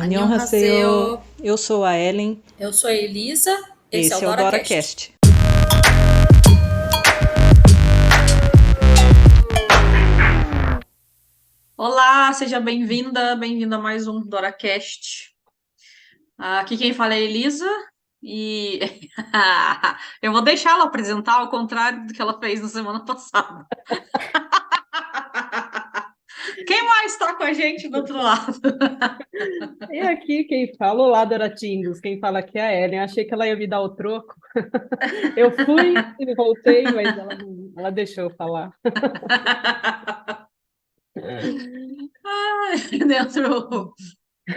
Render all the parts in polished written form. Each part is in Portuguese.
Annyeonghaseyo, Annyeonghaseyo, eu sou a Ellen, eu sou a Elisa, esse é o esse é o DoraCast. DoraCast. Olá, seja bem-vinda, bem-vinda a mais um DoraCast. Aqui quem fala é a Elisa e eu vou deixar ela apresentar ao contrário do que ela fez na semana passada. Quem mais está com a gente do outro lado? E aqui quem fala, olá, Doratingos, quem fala aqui é a Ellen. Eu achei que ela ia me dar o troco. Eu fui e voltei, mas ela deixou eu falar.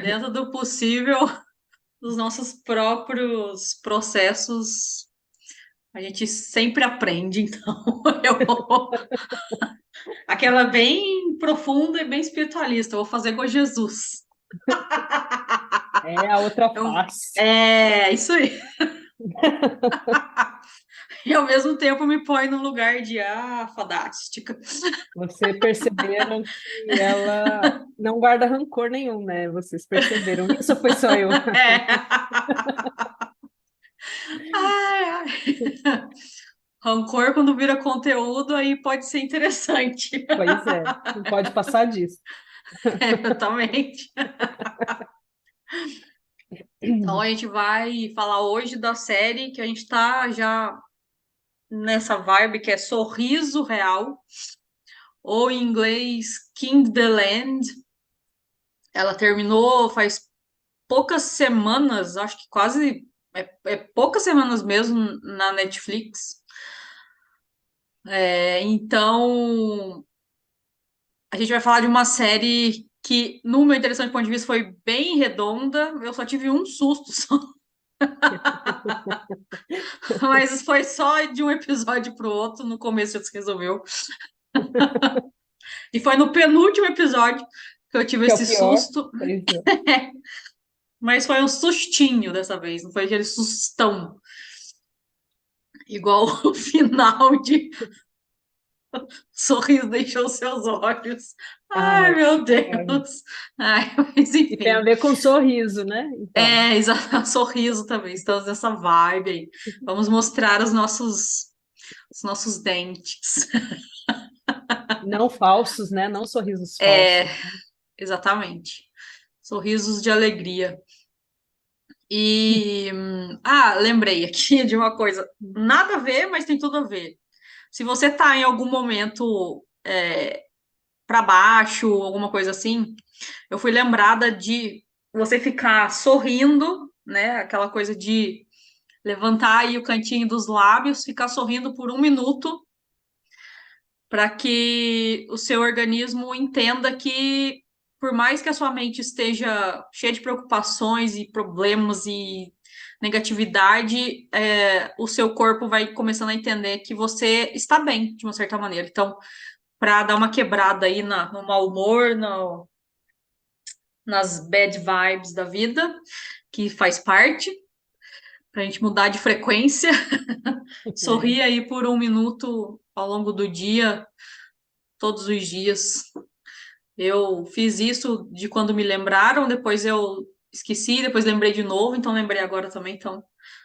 Dentro do possível, dos nossos próprios processos, a gente sempre aprende, então eu vou... Aquela bem profunda e bem espiritualista, eu vou fazer com Jesus. É a outra Eu... face. É, isso aí. E ao mesmo tempo me põe no lugar de fadástica. Vocês perceberam que ela não guarda rancor nenhum, né? Vocês perceberam. Isso foi só eu. É. Ai, ai. Rancor, quando vira conteúdo, aí pode ser interessante. Pois é, não pode passar disso. Exatamente. Então a gente vai falar hoje da série que a gente tá já nessa vibe que é Sorriso Real, ou em inglês King the Land. Ela terminou faz poucas semanas, acho que quase é poucas semanas mesmo na Netflix. Então a gente vai falar de uma série que, no meu interessante ponto de vista, foi bem redonda. Eu só tive um susto só. Mas foi só de um episódio para o outro. No começo já se resolveu. E foi no penúltimo episódio que eu tive Que é o esse pior. susto. Pois é. Mas foi um sustinho dessa vez, não foi aquele sustão. Igual o final de Sorriso Deixou Seus Olhos. Ai, Ai, meu olha. Deus. Ai, mas E tem a enfim. ver com sorriso, né? Então, Exato, sorriso também. Estamos nessa vibe aí. Vamos mostrar os nossos dentes. não falsos, né? Não sorrisos É, falsos. exatamente. Sorrisos de alegria. Lembrei aqui de uma coisa. Nada a ver, mas tem tudo a ver. Se você tá em algum momento para baixo, alguma coisa assim, eu fui lembrada de você ficar sorrindo, né? Aquela coisa de levantar aí o cantinho dos lábios, ficar sorrindo por 1 minuto, para que o seu organismo entenda que, por mais que a sua mente esteja cheia de preocupações e problemas e negatividade, o seu corpo vai começando a entender que você está bem, de uma certa maneira. Então, para dar uma quebrada aí no mau humor, nas bad vibes da vida, que faz parte, para a gente mudar de frequência, É. sorrir aí por 1 minuto ao longo do dia, todos os dias. Eu fiz isso de quando me lembraram, depois eu esqueci, depois lembrei de novo, então lembrei agora também. Então,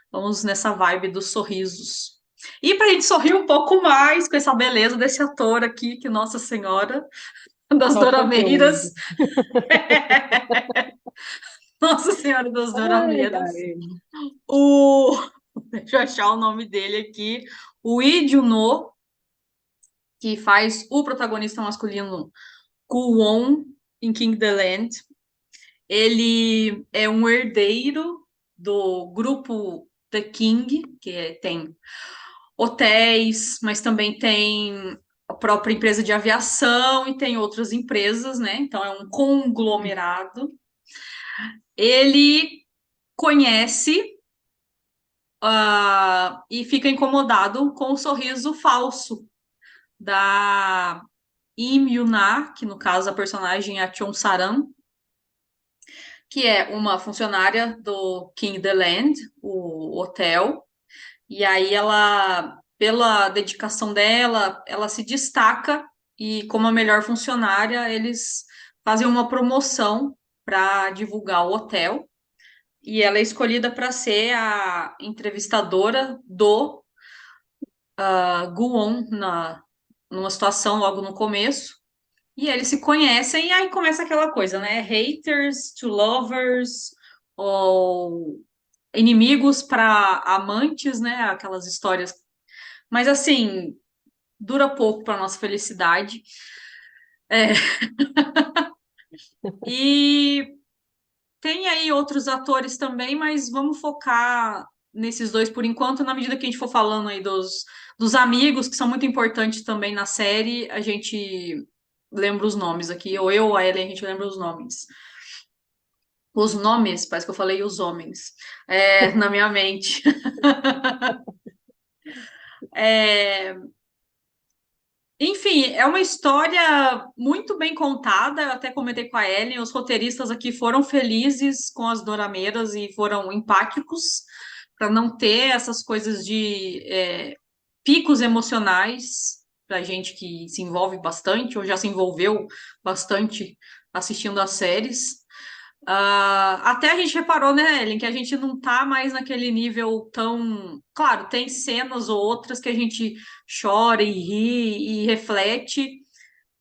vamos nessa vibe dos sorrisos. E para a gente sorrir um pouco mais com essa beleza desse ator aqui, que Nossa Senhora, das Só Dorameiras. conteúdo. Nossa Senhora das Ai, Dorameiras. ai. O... Deixa eu achar o nome dele aqui. O Lee Jun-ho, que faz o protagonista masculino Won em King the Land. Ele é um herdeiro do grupo The King, tem hotéis, mas também tem a própria empresa de aviação e tem outras empresas, né? Então é um conglomerado. Ele conhece e fica incomodado com o sorriso falso da Im Yuna, que no caso a personagem é a Chon Saran, que é uma funcionária do King the Land, o hotel, e aí ela, pela dedicação dela, ela se destaca e como a melhor funcionária, eles fazem uma promoção para divulgar o hotel. E ela é escolhida para ser a entrevistadora do Gu-on numa situação logo no começo. E eles se conhecem, e aí começa aquela coisa, né? Haters to lovers, ou inimigos para amantes, né? Aquelas histórias. Mas assim, dura pouco para nossa felicidade. E tem aí outros atores também, mas vamos focar nesses dois por enquanto. Na medida que a gente for falando aí dos amigos, que são muito importantes também na série, a gente lembra os nomes aqui, ou eu ou a Ellen, a gente lembra os nomes. Os nomes, parece que eu falei os homens, na minha mente. É, enfim, é uma história muito bem contada. Eu até comentei com a Ellen, os roteiristas aqui foram felizes com as dorameiras e foram empáticos para não ter essas coisas de picos emocionais para gente que se envolve bastante ou já se envolveu bastante assistindo as séries. Até a gente reparou, né, Ellen, que a gente não tá mais naquele nível tão. Claro, tem cenas ou outras que a gente chora e ri e reflete,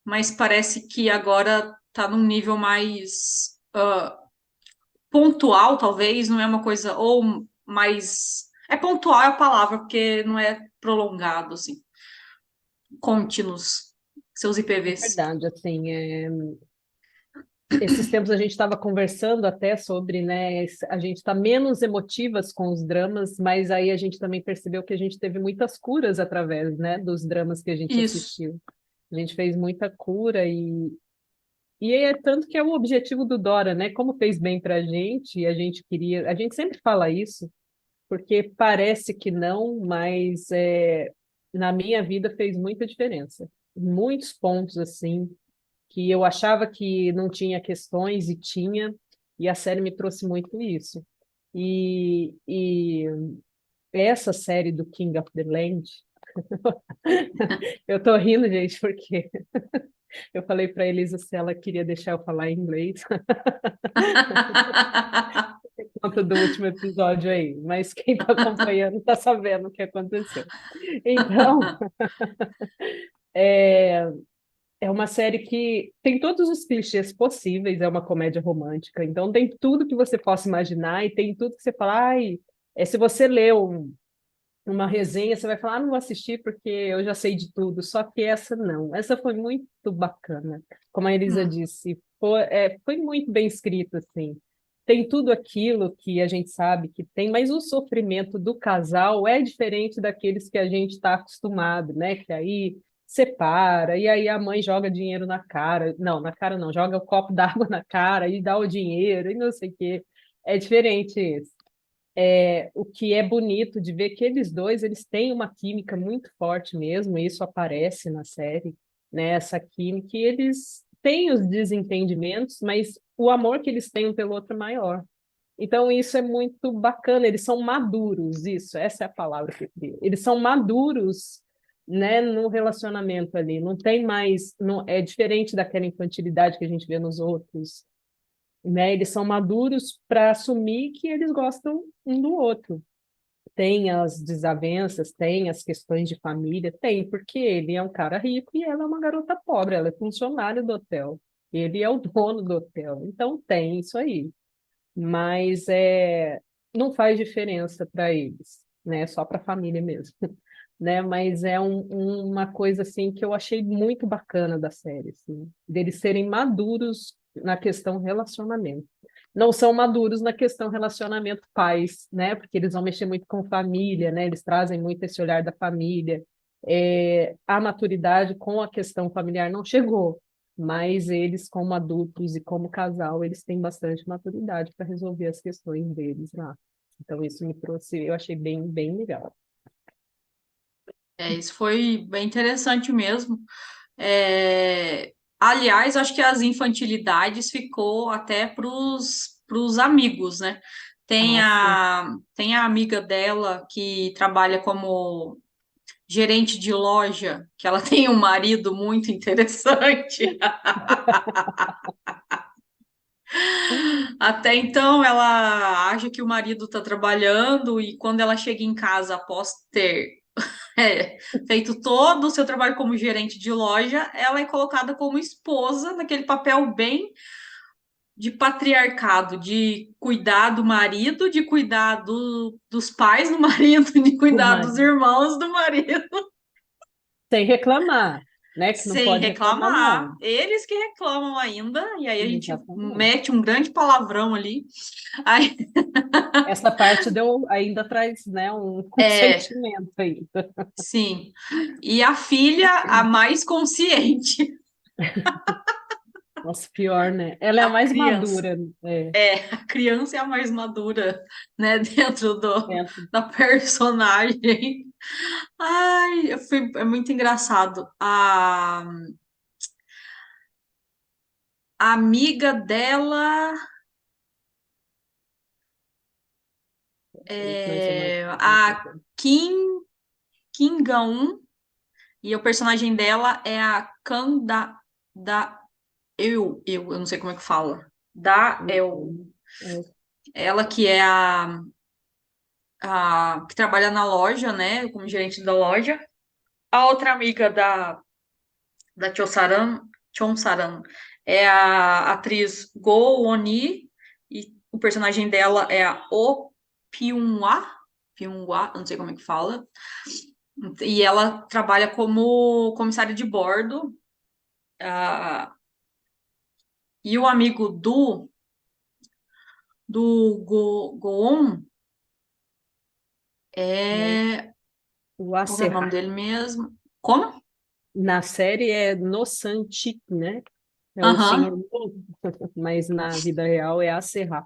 mas parece que agora tá num nível mais pontual, talvez, não é uma coisa, ou mais. É pontual é a palavra, porque não é prolongado, assim. Contínuos, seus É IPVs. verdade, assim, esses tempos a gente estava conversando até sobre, né, a gente está menos emotivas com os dramas, mas aí a gente também percebeu que a gente teve muitas curas através, né, dos dramas que a gente Isso, assistiu. A gente fez muita cura e é tanto que é o objetivo do Dora, né? Como fez bem para a gente queria, a gente sempre fala isso, porque parece que não, mas na minha vida fez muita diferença. Muitos pontos assim que eu achava que não tinha questões e tinha, e a série me trouxe muito isso. E essa série do King of the Land, eu tô rindo, gente, porque eu falei para Elisa se ela queria deixar eu falar em inglês, por conta do último episódio aí, mas quem está acompanhando está sabendo o que aconteceu. Então, é, é uma série que tem todos os clichês possíveis, é uma comédia romântica, então tem tudo que você possa imaginar e tem tudo que você fala, ai, se você leu uma resenha, você vai falar, ah, não vou assistir porque eu já sei de tudo, só que essa não, essa foi muito bacana, como a Elisa Hum, disse, foi muito bem escrito, assim, tem tudo aquilo que a gente sabe que tem, mas o sofrimento do casal é diferente daqueles que a gente está acostumado, né, que aí separa, e aí a mãe joga dinheiro na cara, não, na cara não, joga o copo d'água na cara e dá o dinheiro, e não sei o quê, é diferente esse. O que é bonito de ver que eles dois eles têm uma química muito forte mesmo, e isso aparece na série, né? Essa química, e eles têm os desentendimentos, mas o amor que eles têm um pelo outro é maior. Então isso é muito bacana, eles são maduros, isso, essa é a palavra que eu queria. Eles são maduros, né, no relacionamento ali, não tem mais, não, é diferente daquela infantilidade que a gente vê nos outros, né? Eles são maduros para assumir que eles gostam um do outro. Tem as desavenças, tem as questões de família, tem, porque ele é um cara rico e ela é uma garota pobre, ela é funcionária do hotel. Ele é o dono do hotel. Então tem isso aí. Mas não faz diferença para eles, né? Só para a família mesmo. Né? Mas é uma coisa assim que eu achei muito bacana da série, assim, deles serem maduros na questão relacionamento. Não são maduros na questão relacionamento pais, né? Porque eles vão mexer muito com família, né? Eles trazem muito esse olhar da família. A maturidade com a questão familiar não chegou, mas eles, como adultos e como casal, eles têm bastante maturidade para resolver as questões deles lá. Então, isso me trouxe, eu achei bem, bem legal. isso foi bem interessante mesmo. Aliás, acho que as infantilidades ficou até pros amigos, né? Tem Ah, sim. a, tem a amiga dela que trabalha como gerente de loja, que ela tem um marido muito interessante. Até então, ela acha que o marido está trabalhando e quando ela chega em casa após ter feito todo o seu trabalho como gerente de loja, ela é colocada como esposa, naquele papel bem de patriarcado, de cuidar do marido, de cuidar dos pais do marido, de Do cuidar dos marido. irmãos do marido, Sem reclamar, né? Que não sem pode reclamar, reclamar. não. Eles que reclamam ainda, e aí a gente Exatamente. mete um grande palavrão ali. Aí, Essa parte ainda traz, né, um é, sentimento aí. sim. E a filha, a mais consciente, Nossa, pior, né? Ela é a a mais criança. madura, é, A criança é a mais madura, né, dentro dentro. da personagem. Ai, é muito engraçado. A amiga dela Mais ou menos. é a Kim Ga-eun e o personagem dela é a da eu não sei como é que fala. Da Eu. É, Ela que é a que trabalha na loja, né, como gerente da loja. A outra amiga da Chon Saran é a atriz Go Won-hee e o personagem dela é a Oh Pyung-hwa, Pyung-hwa, eu não sei como é que fala. E ela trabalha como comissária de bordo. ah, e o amigo do Goon é. é. O Qual que é o nome Acerra. dele mesmo? Como? Na série é No Santik, né? É o senhor, Aham. mas na vida real é Acerra.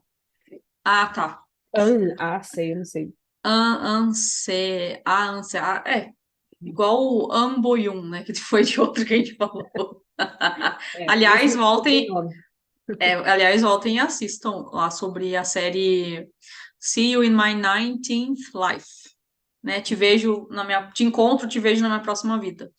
Ah, tá. Sei, eu não sei. É, igual o Amboyun, né? Que foi de outro que a gente falou. É, Aliás, mesmo voltem, sobrenome. voltem e assistam lá sobre a série See You in My 19th Life, né? Te encontro, te vejo na minha próxima vida.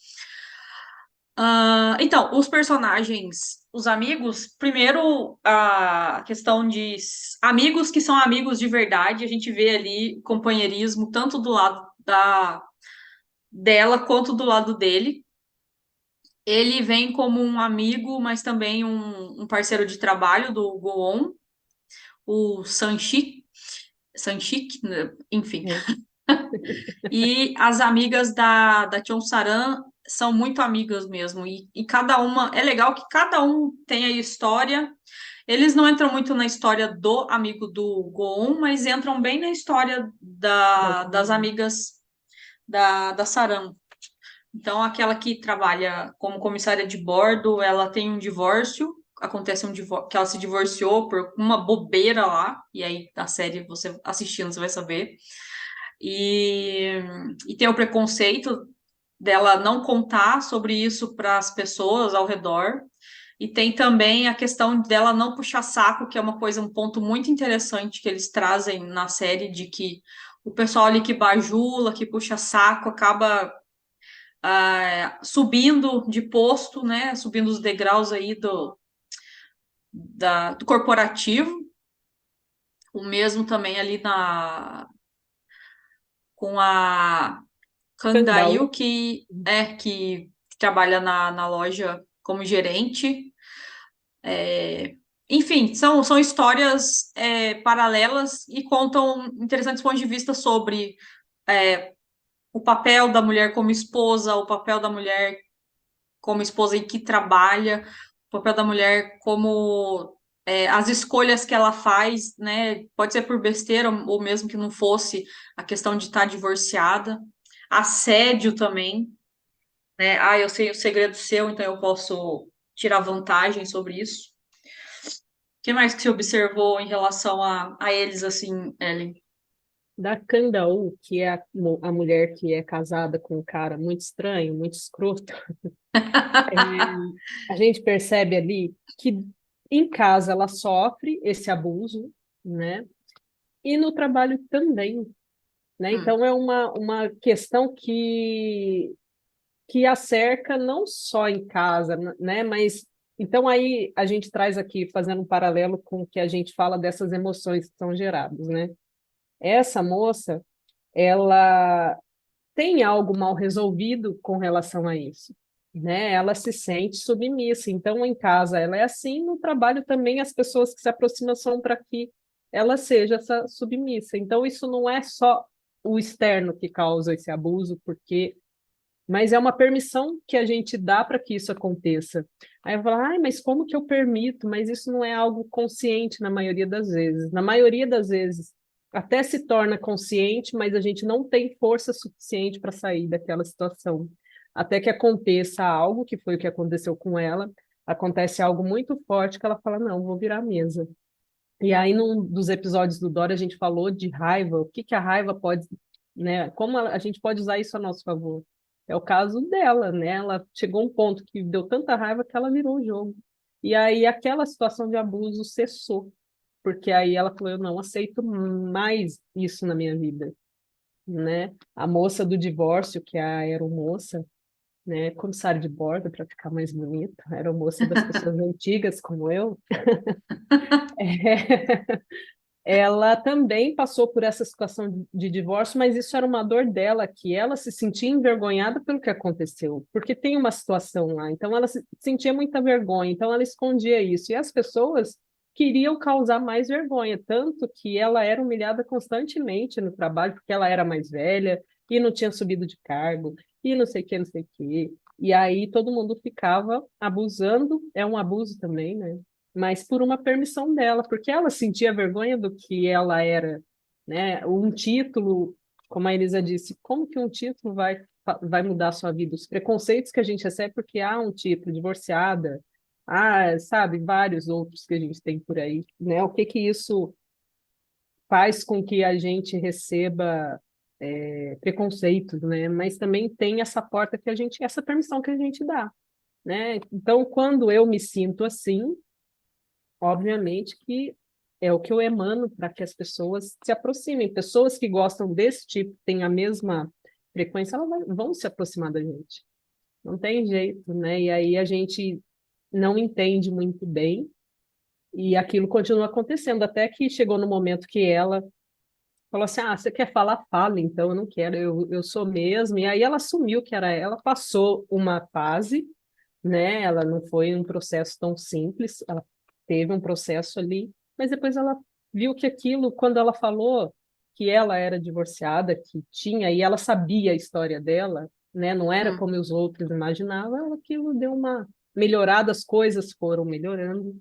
Então, os personagens, os amigos, primeiro a questão de amigos que são amigos de verdade, a gente vê ali companheirismo tanto do lado dela quanto do lado dele. Ele vem como um amigo, mas também um parceiro de trabalho do Goon, o Sanchik, né? Enfim. É. E as amigas da Chon-Saran são muito amigas mesmo. E cada uma. É legal que cada um tem a história. Eles não entram muito na história do amigo do Goon, mas entram bem na história das amigas da Saran. Então, aquela que trabalha como comissária de bordo, ela tem um divórcio, acontece um divórcio, que ela se divorciou por uma bobeira lá, e aí na série, você assistindo, você vai saber. E, e tem o preconceito dela não contar sobre isso para as pessoas ao redor. E tem também a questão dela não puxar saco, que é uma coisa, um ponto muito interessante que eles trazem na série, de que o pessoal ali que bajula, que puxa saco, acaba subindo de posto, né? Subindo os degraus aí do corporativo. O mesmo também ali com a Candaú. Candail, que trabalha na loja como gerente. Enfim, são histórias paralelas e contam interessantes pontos de vista sobre o papel da mulher como esposa, o papel da mulher como esposa e que trabalha, o papel da mulher como as escolhas que ela faz, né? Pode ser por besteira ou mesmo que não fosse a questão de estar divorciada, assédio também, né? Ah, eu sei o segredo seu, então eu posso tirar vantagem sobre isso. O que mais que você observou em relação a eles, assim, Ellen? Da Candaú, que é a mulher que é casada com um cara muito estranho, muito escroto, é, a gente percebe ali que em casa ela sofre esse abuso, né? E no trabalho também, né? Hum, Então é uma questão que a cerca não só em casa, né? Mas Então, aí a gente traz aqui, fazendo um paralelo com o que a gente fala dessas emoções que são geradas, né? Essa moça, ela tem algo mal resolvido com relação a isso, né? Ela se sente submissa. Então, em casa, ela é assim, no trabalho também, as pessoas que se aproximam são para que ela seja essa submissa. Então, isso não é só o externo que causa esse abuso, porque mas é uma permissão que a gente dá para que isso aconteça. Aí eu falo, ai, mas como que eu permito? Mas isso não é algo consciente na maioria das vezes. Na maioria das vezes, até se torna consciente, mas a gente não tem força suficiente para sair daquela situação. Até que aconteça algo, que foi o que aconteceu com ela, acontece algo muito forte que ela fala, não, vou virar a mesa. E aí, num dos episódios do Dora, a gente falou de raiva, o que que a raiva pode, né? Como a gente pode usar isso a nosso favor. É o caso dela, né? Ela chegou a um ponto que deu tanta raiva que ela virou o jogo. E aí aquela situação de abuso cessou, porque aí ela falou, eu não aceito mais isso na minha vida, né? A moça do divórcio, que é a aeromoça, né? Comissário de bordo, para ficar mais bonita, aeromoça das pessoas antigas como eu, ela também passou por essa situação de divórcio, mas isso era uma dor dela, que ela se sentia envergonhada pelo que aconteceu, porque tem uma situação lá, então ela se sentia muita vergonha, então ela escondia isso, e as pessoas queriam causar mais vergonha, tanto que ela era humilhada constantemente no trabalho, porque ela era mais velha e não tinha subido de cargo, e não sei o que, não sei o que. E aí todo mundo ficava abusando, é um abuso também, né? Mas por uma permissão dela, porque ela sentia vergonha do que ela era, né? Um título, como a Elisa disse, como que um título vai mudar a sua vida? Os preconceitos que a gente recebe porque há um título, divorciada, sabe, vários outros que a gente tem por aí, né? O que que isso faz com que a gente receba preconceitos, né? Mas também tem essa porta que a gente, essa permissão que a gente dá, né? Então, quando eu me sinto assim, obviamente que é o que eu emano para que as pessoas se aproximem. Pessoas que gostam desse tipo, têm a mesma frequência, elas vão se aproximar da gente. Não tem jeito, né? E aí a gente não entende muito bem e aquilo continua acontecendo, até que chegou no momento que ela falou assim, você quer falar? Fala, então, eu não quero, eu sou mesmo. E aí ela assumiu que era ela, passou uma fase, né? Ela não foi um processo tão simples, ela teve um processo ali, mas depois ela viu que aquilo, quando ela falou que ela era divorciada, que tinha, e ela sabia a história dela, né? Não era Hum, como os outros imaginavam, aquilo deu uma melhorada, as coisas foram melhorando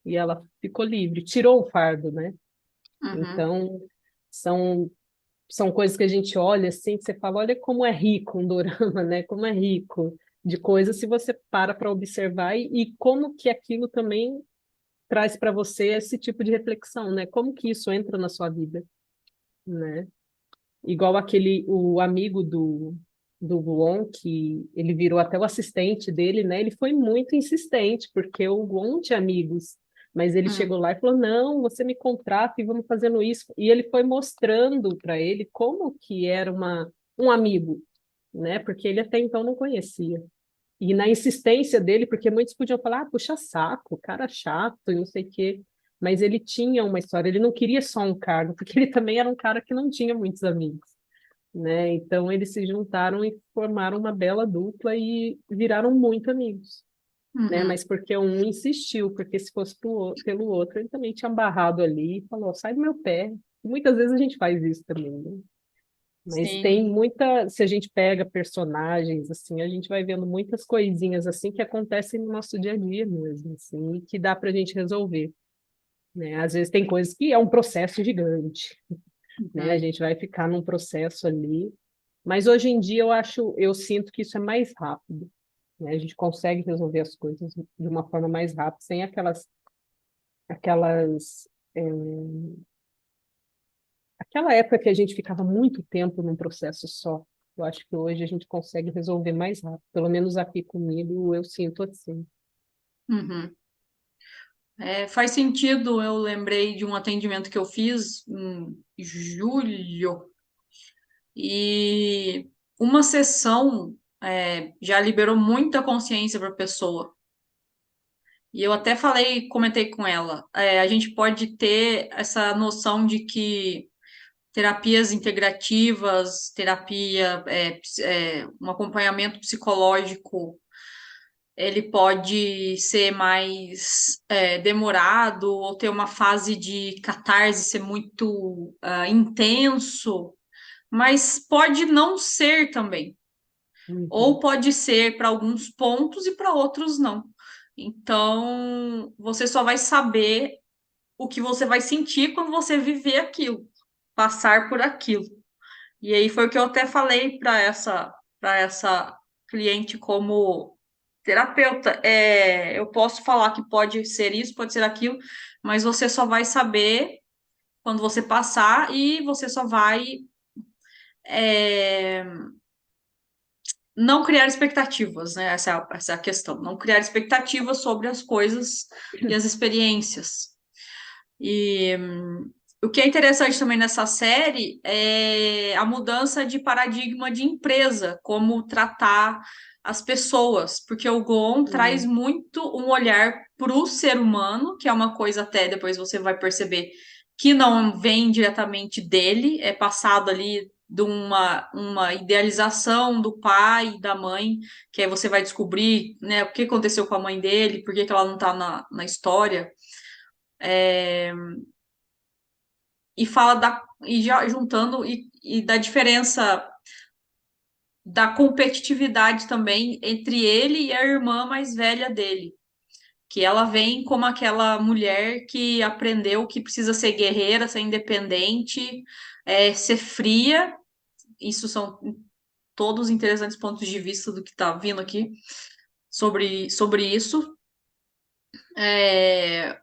e ela ficou livre, tirou o fardo, né? uhum, Então, são são coisas que a gente olha assim, que você fala, olha como é rico um dorama, né? Como é rico de coisas se você para observar e como que aquilo também traz para você esse tipo de reflexão, né? Como que isso entra na sua vida, né? Igual o amigo do Gon, que ele virou até o assistente dele, né? Ele foi muito insistente, porque o Gon tinha amigos, mas ele hum, chegou lá e falou: "Não, você me contrata e vamos fazendo isso". E ele foi mostrando para ele como que era um amigo, né? Porque ele até então não conhecia. E na insistência dele, porque muitos podiam falar, puxa saco, cara chato e não sei o quê. Mas ele tinha uma história, ele não queria só um cargo, porque ele também era um cara que não tinha muitos amigos, né? Então eles se juntaram e formaram uma bela dupla e viraram muito amigos, né? uhum. Mas porque um insistiu, porque se fosse pelo outro, ele também tinha barrado ali e falou, sai do meu pé. E muitas vezes a gente faz isso também, né? Mas tem Sim. muita, se a gente pega personagens assim, a gente vai vendo muitas coisinhas assim que acontecem no nosso dia a dia mesmo, assim, e que dá para a gente resolver, né? Às vezes tem coisas que é um processo gigante, né? A Uhum. gente vai ficar num processo ali, mas hoje em dia eu sinto que isso é mais rápido, né? A gente consegue resolver as coisas de uma forma mais rápida, sem aquelas aquela época que a gente ficava muito tempo num processo só. Eu acho que hoje a gente consegue resolver mais rápido. Pelo menos aqui comigo eu sinto assim. Uhum. Faz sentido, eu lembrei de um atendimento que eu fiz em julho e uma sessão já liberou muita consciência para a pessoa. E eu até comentei com ela, a gente pode ter essa noção de que terapias integrativas, um acompanhamento psicológico, ele pode ser mais demorado ou ter uma fase de catarse ser muito intenso, mas pode não ser também. Ou Uhum. pode ser para alguns pontos e para outros não. Então, você só vai saber o que você vai sentir quando você viver aquilo, passar por aquilo. E aí foi o que eu até falei para essa cliente como terapeuta. Eu posso falar que pode ser isso, pode ser aquilo, mas você só vai saber quando você passar e você só vai é, não criar expectativas, né? Essa é a questão. Não criar expectativas sobre as coisas e as experiências. E o que é interessante também nessa série é a mudança de paradigma de empresa, como tratar as pessoas, porque o Gon traz Uhum. muito um olhar para o ser humano, que é uma coisa até depois você vai perceber que não vem diretamente dele, é passado ali de uma idealização do pai e da mãe, que aí você vai descobrir, né, o que aconteceu com a mãe dele, por que que ela não está na história. E fala e já juntando e da diferença da competitividade também entre ele e a irmã mais velha dele, que ela vem como aquela mulher que aprendeu que precisa ser guerreira, ser independente, ser fria. Isso são todos interessantes pontos de vista do que está vindo aqui sobre isso. É,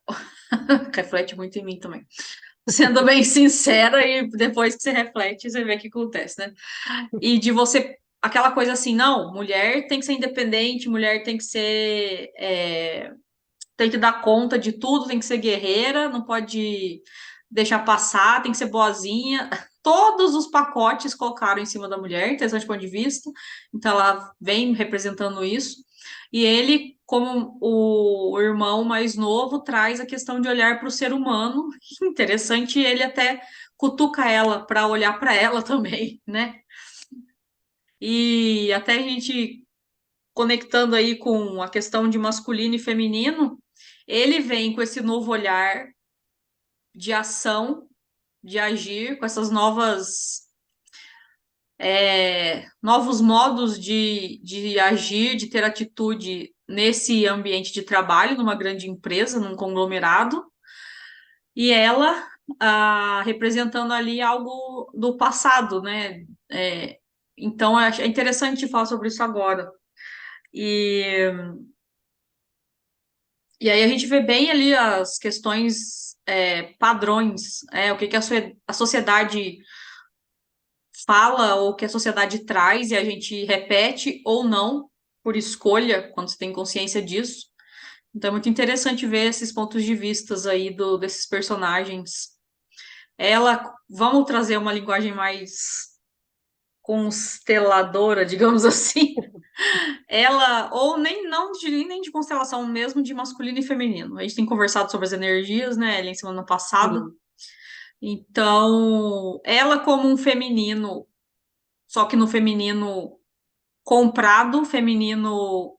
reflete muito em mim também. Sendo bem sincera, e depois que você reflete, você vê o que acontece, né? E de você, aquela coisa assim, não, mulher tem que ser independente, mulher tem que ser, tem que dar conta de tudo, tem que ser guerreira, não pode deixar passar, tem que ser boazinha. Todos os pacotes colocaram em cima da mulher, interessante ponto de vista. Então ela vem representando isso. E ele, como o irmão mais novo, traz a questão de olhar para o ser humano. Interessante, ele até cutuca ela para olhar para ela também, né? E até a gente conectando aí com a questão de masculino e feminino, ele vem com esse novo olhar de ação, de agir, com essas novos modos de agir, de ter atitude nesse ambiente de trabalho, numa grande empresa, num conglomerado, e ela representando ali algo do passado, né? Então, é interessante falar sobre isso agora. E E aí a gente vê bem ali as questões padrões, o que que a sociedade fala ou o que a sociedade traz e a gente repete ou não por escolha, quando você tem consciência disso. Então é muito interessante ver esses pontos de vistas aí desses personagens. Vamos trazer uma linguagem mais consteladora, digamos assim. Ela, ou nem de constelação mesmo, de masculino e feminino. A gente tem conversado sobre as energias, né, Ellen, semana passada. Sim. Então, ela como um feminino, só que no feminino comprado, feminino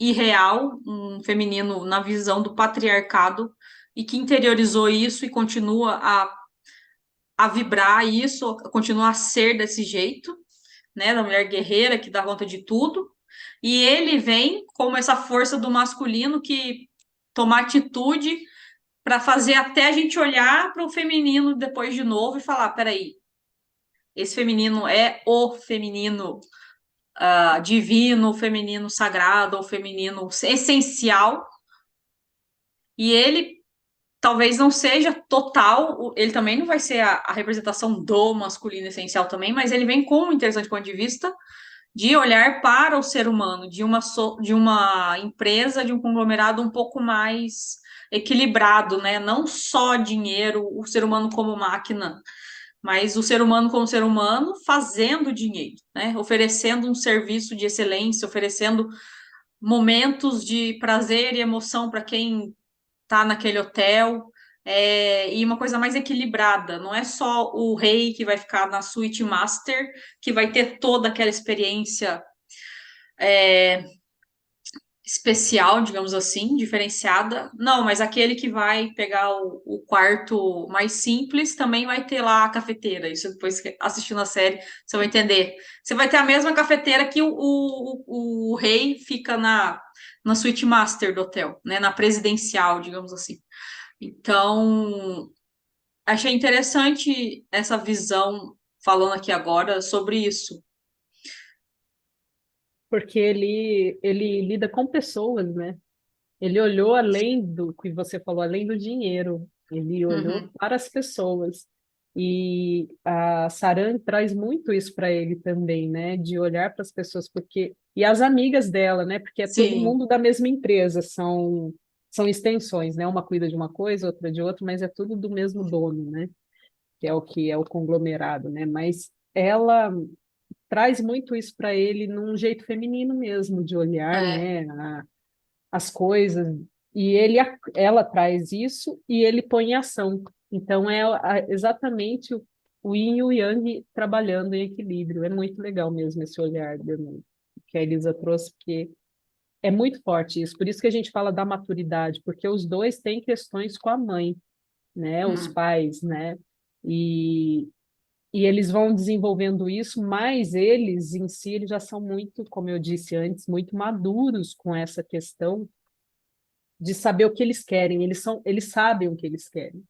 irreal, um feminino na visão do patriarcado, e que interiorizou isso e continua a vibrar isso, continua a ser desse jeito, né, da mulher guerreira que dá conta de tudo. E ele vem como essa força do masculino que toma atitude para fazer até a gente olhar para o feminino depois de novo e falar: peraí, esse feminino é o feminino divino, o feminino sagrado, o feminino essencial. E ele talvez não seja total, ele também não vai ser a representação do masculino essencial também, mas ele vem com um interessante ponto de vista de olhar para o ser humano, de uma empresa, de um conglomerado um pouco mais equilibrado, né? Não só dinheiro, o ser humano como máquina, mas o ser humano como ser humano fazendo dinheiro, né? Oferecendo um serviço de excelência, oferecendo momentos de prazer e emoção para quem tá naquele hotel, e uma coisa mais equilibrada. Não é só o rei que vai ficar na suíte master, que vai ter toda aquela experiência especial, digamos assim, diferenciada. Não, mas aquele que vai pegar o quarto mais simples também vai ter lá a cafeteira. Isso depois que assistindo a série, você vai entender. Você vai ter a mesma cafeteira que o rei fica na suíte master do hotel, né? Na presidencial, digamos assim. Então, achei interessante essa visão, falando aqui agora, sobre isso. Porque ele lida com pessoas, né? Ele olhou além do que você falou, além do dinheiro. Ele olhou Uhum. para as pessoas. E a Saran traz muito isso para ele também, né? De olhar para as pessoas, porque e as amigas dela, né? Porque é todo Sim, mundo da mesma empresa, são extensões, né? Uma cuida de uma coisa, outra de outra, mas é tudo do mesmo dono, né? Que é o conglomerado, né? Mas ela traz muito isso para ele num jeito feminino mesmo de olhar, é, né? As coisas, e ela traz isso e ele põe em ação. Então é exatamente o yin e o yang trabalhando em equilíbrio. É muito legal mesmo esse olhar que a Elisa trouxe, porque é muito forte isso. Por isso que a gente fala da maturidade, porque os dois têm questões com a mãe, né? Os uhum. pais, né? E, e eles vão desenvolvendo isso, mas eles em si eles já são muito, como eu disse antes, muito maduros com essa questão de saber o que eles querem. Eles sabem o que eles querem,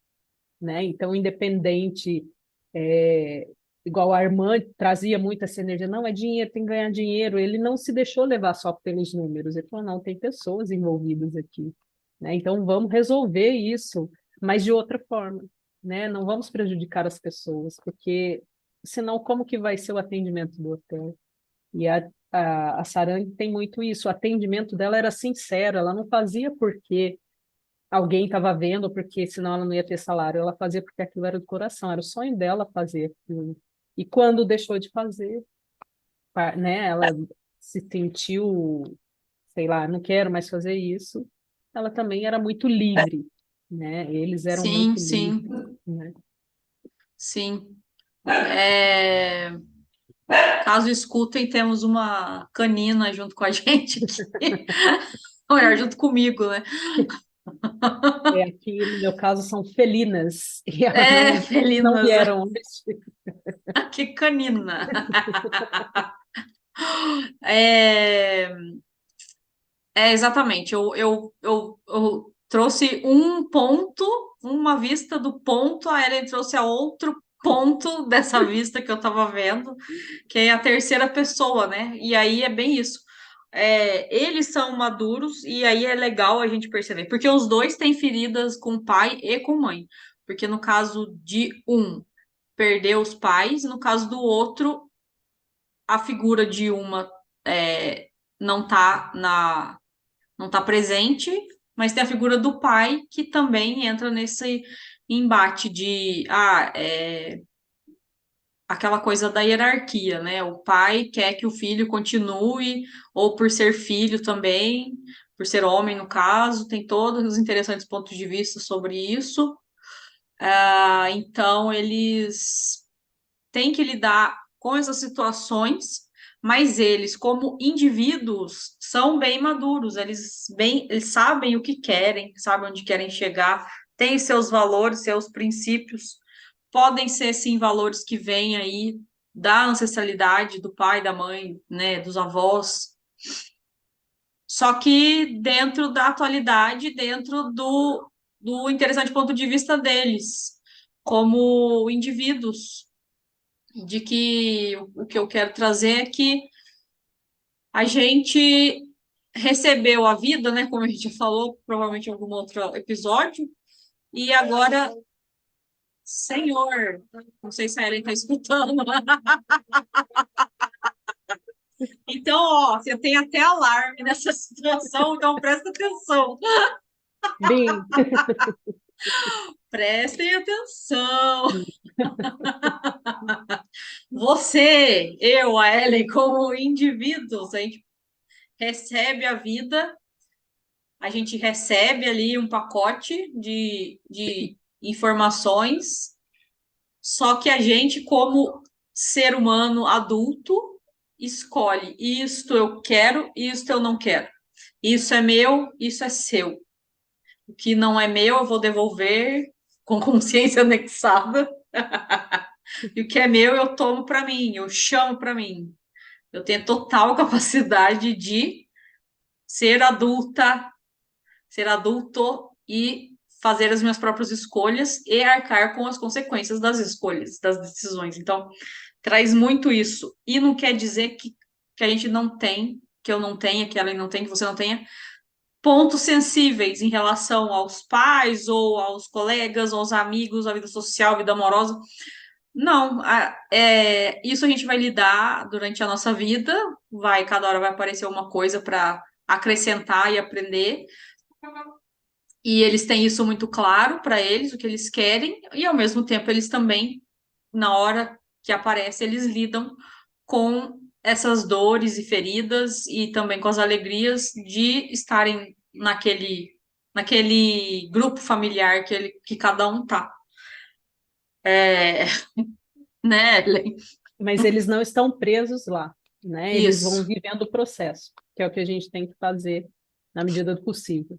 né? Então, independente, é, igual a irmã trazia muito essa energia, não, é dinheiro, tem que ganhar dinheiro. Ele não se deixou levar só pelos números. Ele falou, não, tem pessoas envolvidas aqui, né? Então, vamos resolver isso, mas de outra forma, né? Não vamos prejudicar as pessoas, porque senão como que vai ser o atendimento do hotel? E a Sarang tem muito isso. O atendimento dela era sincero, ela não fazia porque alguém estava vendo, porque senão ela não ia ter salário. Ela fazia porque aquilo era do coração, era o sonho dela fazer aquilo. E quando deixou de fazer, né, ela se sentiu, sei lá, não quero mais fazer isso. Ela também era muito livre, né? Eles eram Sim, muito livres, sim, né? sim. Caso escutem, temos uma canina junto com a gente aqui. Ou melhor, junto comigo, né? É, aqui, no meu caso, são felinas, e elas É, não felinas. vieram hoje. Que canina. É, exatamente. Eu trouxe um ponto, uma vista do ponto, a Ellen trouxe a outro ponto dessa vista que eu estava vendo, que é a terceira pessoa, né? E aí é bem isso. Eles são maduros e aí é legal a gente perceber, porque os dois têm feridas com pai e com mãe. Porque no caso de um, perdeu os pais, no caso do outro, a figura de uma não tá não tá presente, mas tem a figura do pai que também entra nesse embate de aquela coisa da hierarquia, né? O pai quer que o filho continue, ou por ser filho também, por ser homem no caso, tem todos os interessantes pontos de vista sobre isso. Então eles têm que lidar com essas situações, mas eles, como indivíduos, são bem maduros, eles sabem o que querem, sabem onde querem chegar, têm seus valores, seus princípios, podem ser, sim, valores que vêm aí da ancestralidade, do pai, da mãe, né, dos avós, só que dentro da atualidade, dentro do interessante ponto de vista deles, como indivíduos, de que o que eu quero trazer é que a gente recebeu a vida, né, como a gente já falou, provavelmente em algum outro episódio, e agora, Senhor, não sei se a Ellen está escutando. Então, ó, você tem até alarme nessa situação, então presta atenção. Bem, Prestem atenção. Você, eu, a Ellen, como indivíduos, a gente recebe a vida, a gente recebe ali um pacote de informações, só que a gente, como ser humano adulto, escolhe isto eu quero, isto eu não quero. Isso é meu, isso é seu. O que não é meu, eu vou devolver com consciência anexada. E o que é meu, eu tomo para mim, eu chamo para mim. Eu tenho total capacidade de ser adulta, ser adulto e fazer as minhas próprias escolhas e arcar com as consequências das escolhas, das decisões. Então, traz muito isso. E não quer dizer que a gente não tem, que eu não tenha, que ela não tem, que você não tenha, pontos sensíveis em relação aos pais ou aos colegas, aos amigos, à vida social, à vida amorosa. Não, isso a gente vai lidar durante a nossa vida, cada hora vai aparecer uma coisa para acrescentar e aprender, e eles têm isso muito claro para eles, o que eles querem, e ao mesmo tempo eles também, na hora que aparece, eles lidam com essas dores e feridas e também com as alegrias de estarem naquele grupo familiar que cada um tá. É, né, Ellen? Mas eles não estão presos lá, né? Eles vão Isso. vivendo o processo, que é o que a gente tem que fazer na medida do possível,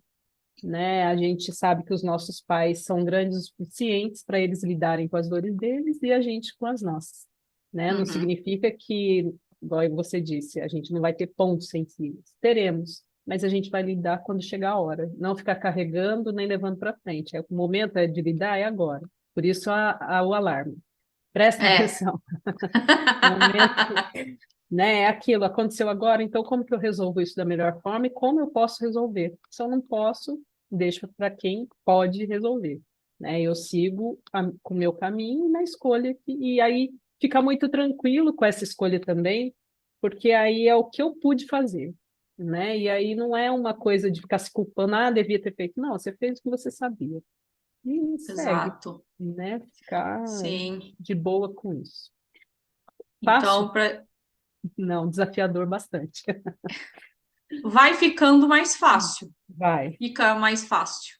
né? A gente sabe que os nossos pais são grandes o suficientes para eles lidarem com as dores deles e a gente com as nossas, né? Não Uhum. significa que, igual você disse, a gente não vai ter pontos sensíveis. Teremos, mas a gente vai lidar quando chegar a hora. Não ficar carregando nem levando para frente. O momento é de lidar, é agora. Por isso o alarme. Presta É. atenção. Momento, né? É aquilo, aconteceu agora, então como que eu resolvo isso da melhor forma e como eu posso resolver? Se eu não posso, deixo para quem pode resolver, né? Eu sigo com o meu caminho na escolha e aí fica muito tranquilo com essa escolha também, porque aí é o que eu pude fazer, né? E aí não é uma coisa de ficar se culpando, ah, devia ter feito. Não, você fez o que você sabia. E segue, Exato. né? Ficar Sim. de boa com isso. Fácil? Então, Não, desafiador bastante. vai ficando mais fácil. Vai. Fica mais fácil.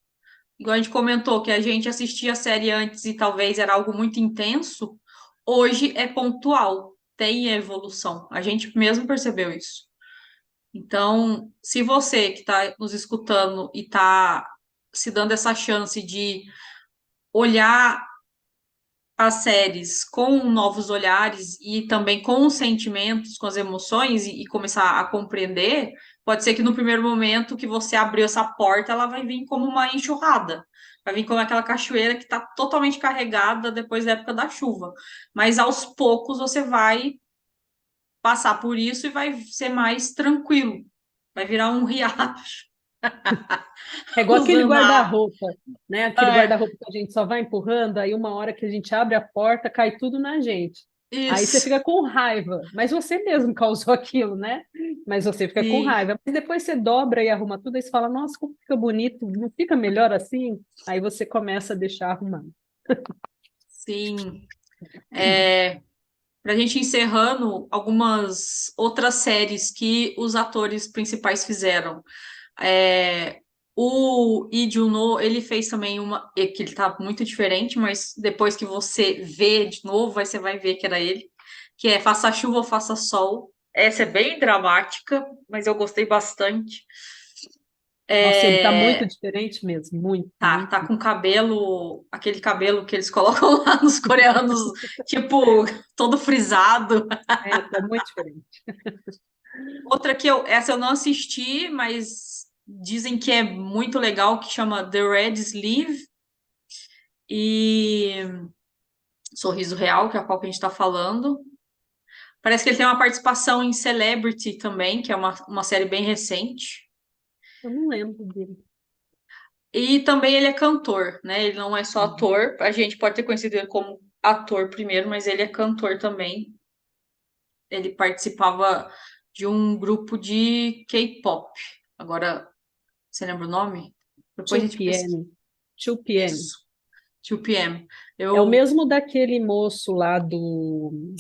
Igual a gente comentou que a gente assistia a série antes e talvez era algo muito intenso, hoje é pontual, tem evolução. A gente mesmo percebeu isso. Então, se você que está nos escutando e está se dando essa chance de olhar as séries com novos olhares e também com os sentimentos, com as emoções e começar a compreender, pode ser que no primeiro momento que você abriu essa porta, ela vai vir como uma enxurrada. Vai vir como aquela cachoeira que está totalmente carregada depois da época da chuva. Mas aos poucos você vai passar por isso e vai ser mais tranquilo. Vai virar um riacho É igual aquele usando a água. guarda-roupa, né? Aquele É, guarda-roupa que a gente só vai empurrando, aí uma hora que a gente abre a porta, cai tudo na gente. Aí você isso. fica com raiva, mas você mesmo causou aquilo, né? Mas você fica com Sim, raiva. Mas depois você dobra e arruma tudo, aí você fala, nossa, como fica bonito, não fica melhor assim? Aí você começa a deixar arrumando. sim. Para a gente encerrando algumas outras séries que os atores principais fizeram. É, o Lee Jun-ho, ele fez também que ele tá muito diferente, mas depois que você vê de novo, aí você vai ver que era ele, que é Faça Chuva ou Faça Sol. Essa é bem dramática, mas eu gostei bastante. Nossa, ele tá muito É, diferente mesmo, muito, tá muito. com cabelo, aquele cabelo que eles colocam lá nos coreanos, tipo, todo frisado. É, tá muito diferente. Outra essa eu não assisti, mas dizem que é muito legal, que chama The Red Sleeve e Sorriso Real, que é a qual que a gente está falando. Parece que ele tem uma participação em Celebrity também, que é uma série bem recente. Eu não lembro dele. E também ele é cantor, né? Ele não é só Uhum. ator. A gente pode ter conhecido ele como ator primeiro, mas ele é cantor também. Ele participava de um grupo de K-pop. Agora, você lembra o nome? Depois a gente 2 pesquisa. PM. 2 PM. Isso, 2PM. É o Eu. mesmo daquele moço lá do.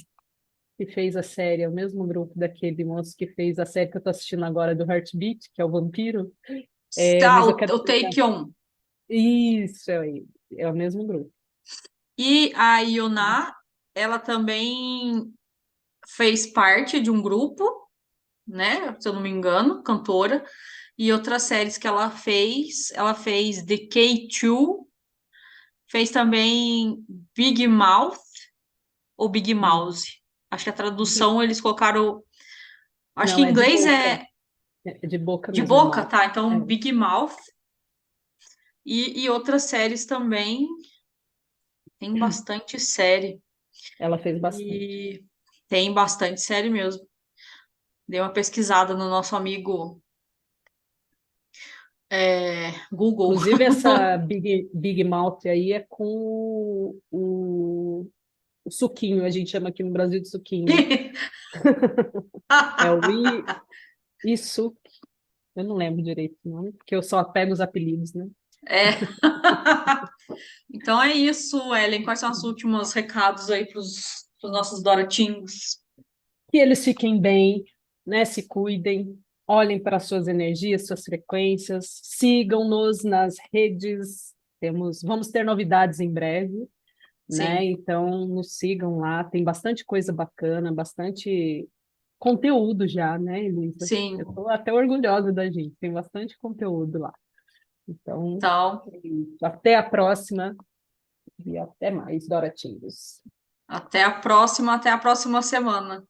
que fez a série, é o mesmo grupo daquele moço que fez a série que eu tô assistindo agora do Heartbeat, que é o Vampiro. Ah, Mas eu o, quero o Take On. isso, é o mesmo grupo. E a Yuna, ela também fez parte de um grupo, né? Se eu não me engano, cantora. E outras séries que ela fez The K2, fez também Big Mouth ou Big Hum. Mouse. Acho que a tradução eles colocaram. Acho que Não, em é de inglês boca. é É de boca de mesmo, é boca, mal. tá? É. Então, Big Mouth. E outras séries também. Tem bastante série. Ela fez bastante. E tem bastante série mesmo. Dei uma pesquisada no nosso amigo Google. Inclusive, essa Big Mouth aí é com o suquinho, a gente chama aqui no Brasil de suquinho. É o Isuki, eu não lembro direito o nome, porque eu só pego os apelidos, né? É. Então é isso, Ellen. Quais são os últimos recados aí para os nossos Dorotinhos? Que eles fiquem bem, né? Se cuidem, olhem para suas energias, suas frequências, sigam-nos nas redes. Vamos ter novidades em breve, né? Sim, Então nos sigam lá, tem bastante coisa bacana, bastante conteúdo já, né, Elisa? Eu sim. estou até orgulhosa da gente, tem bastante conteúdo lá. Então, Então, é isso. Até a próxima e até mais, Doratinhos. até a próxima semana.